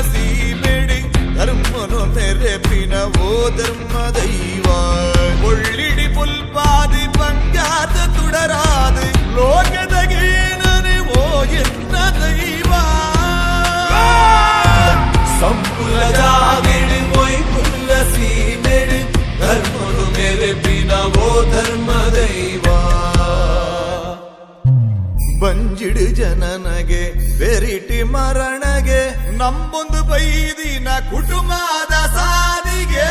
ಸೀಮೆಡಿ ಧರ್ಮನು ಮೆರೆಪಿನ ಓ ಧರ್ಮ ದೈವ ಒಳ್ಳಿಡಿ ಪುಲ್ಪಾದಿ ಪಂಜಾತ ತುಡರಾದ ಲೋಕದಗೇನನೆ ಓ ಎನ್ನ ದೈವ ಸಂಪುಲದಾಗಿಡಿ ಒಯ್ ಪುಲ್ಲ ಸೀಮೆಡಿ ಧರ್ಮನು ಮೆರೆಪಿನ ಓ ಧರ್ಮ ದೈವ ಬಂಜಿಡು ಜನನಗೆ ಬೆರಿಟಿ ಮರಣಗೆ ನಂಬೊಂದು ಬೈದಿನ ಕುಟುಂಬದ ಸಾರಿಗೆ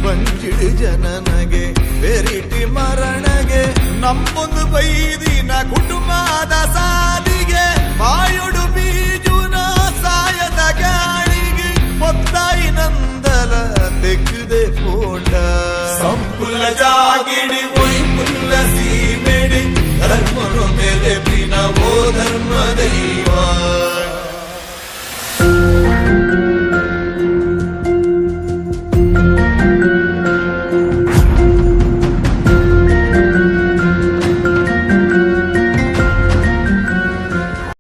ಬಂಜಿಡು ಜನನಗೆ ಬೆರಿಟಿ ಮರಣಗೆ ನಂಬೊಂದು ಬೈದಿನ ಕುಟುಂಬದ ಸಾರಿಗೆ ಬಾಯುಡು ಬೀಜುನ ಸಾಯದ ಗಾಳಿಗೆ ಮೊತ್ತಾಯಿ ನಂದಲ ತೆಗೆದೆ ಫೋಟ ಸಂಪುಲ ಜಾಗಿಡಿ ಒಯ್ ಪುಲ್ಲ ಸೀಮೆಡಿ ಧರ್ಮನು ಮೇಲೆ